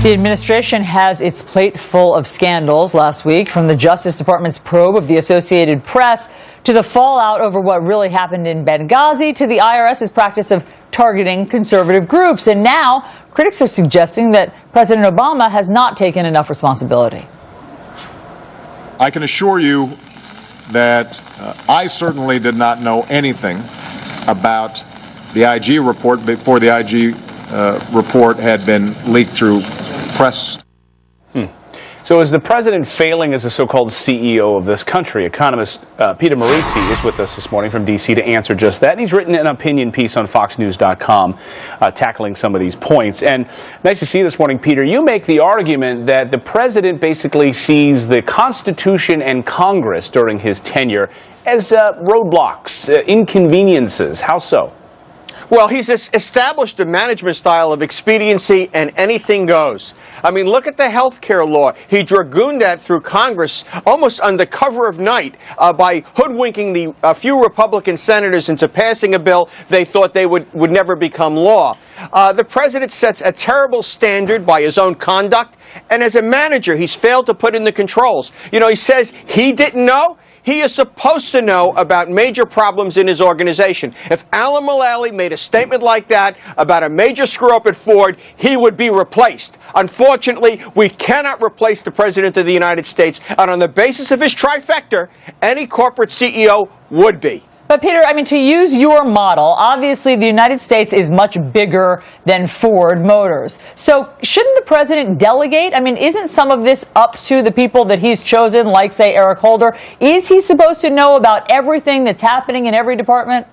The administration has its plate full of scandals last week, from the Justice Department's probe of the Associated Press to the fallout over what really happened in Benghazi to the IRS's practice of targeting conservative groups. And now critics are suggesting that President Obama has not taken enough responsibility. I can assure you that I certainly did not know anything about the IG report before the IG report had been leaked through press. So is the president failing as a so-called CEO of this country? Economist Pete Morici is with us this morning from D.C. to answer just that. And he's written an opinion piece on FoxNews.com tackling some of these points. And nice to see you this morning, Peter. You make the argument that the president basically sees the Constitution and Congress during his tenure as roadblocks, inconveniences. How so? Well, he's established a management style of expediency and anything goes. I mean, look at the health care law. He dragooned that through Congress almost under cover of night by hoodwinking the few Republican senators into passing a bill they thought they would never become law. The president sets a terrible standard by his own conduct, and as a manager, he's failed to put in the controls. You know, he says he didn't know. He is supposed to know about major problems in his organization. If Alan Mulally made a statement like that about a major screw-up at Ford, he would be replaced. Unfortunately, we cannot replace the President of the United States, and on the basis of his trifecta, any corporate CEO would be. But, Peter, I mean, to use your model, obviously the United States is much bigger than Ford Motors. So shouldn't the president delegate? I mean, isn't some of this up to the people that he's chosen, like, say, Eric Holder? Is he supposed to know about everything that's happening in every department?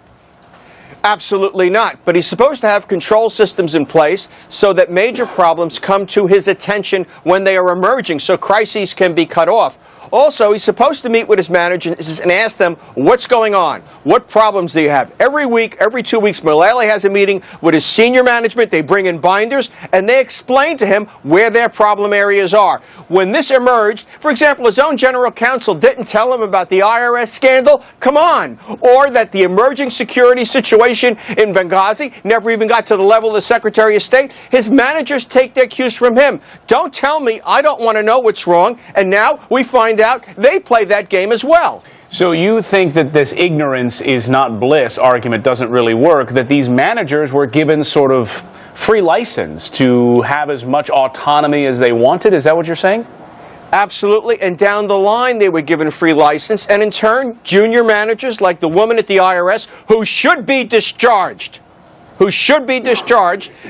Absolutely not. But he's supposed to have control systems in place so that major problems come to his attention when they are emerging, so crises can be cut off. Also, he's supposed to meet with his managers and ask them what's going on. What problems do you have? Every week, every 2 weeks, Mulally has a meeting with his senior management. They bring in binders, and they explain to him where their problem areas are. When this emerged, for example, his own general counsel didn't tell him about the IRS scandal. Come on. Or that the emerging security situation in Benghazi never even got to the level of the Secretary of State. His managers take their cues from him. Don't tell me I don't want to know what's wrong. And now we find out they play that game as well. So you think that this ignorance is not bliss argument doesn't really work, that these managers were given sort of free license to have as much autonomy as they wanted? Is that what you're saying? Absolutely. And down the line, they were given free license. And in turn, junior managers like the woman at the IRS, who should be discharged,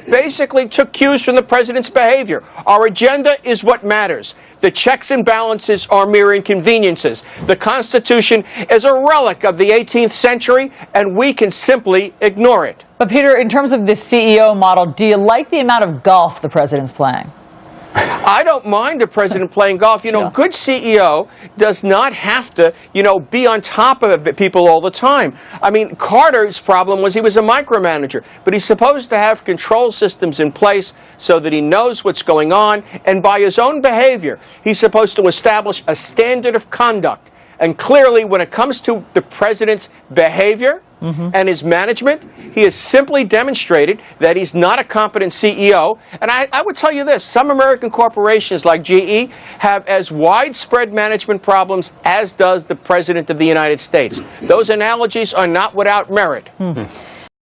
basically took cues from the president's behavior. Our agenda is what matters. The checks and balances are mere inconveniences. The Constitution is a relic of the 18th century, and we can simply ignore it. But, Peter, in terms of this CEO model, do you like the amount of golf the president's playing? I don't mind the president playing golf. You know, good CEO does not have to, be on top of people all the time. I mean, Carter's problem was he was a micromanager, but he's supposed to have control systems in place so that he knows what's going on, and by his own behavior, he's supposed to establish a standard of conduct. And clearly, when it comes to the president's behavior and his management, he has simply demonstrated that he's not a competent CEO. And I would tell you this, some American corporations like GE have as widespread management problems as does the President of the United States. Those analogies are not without merit.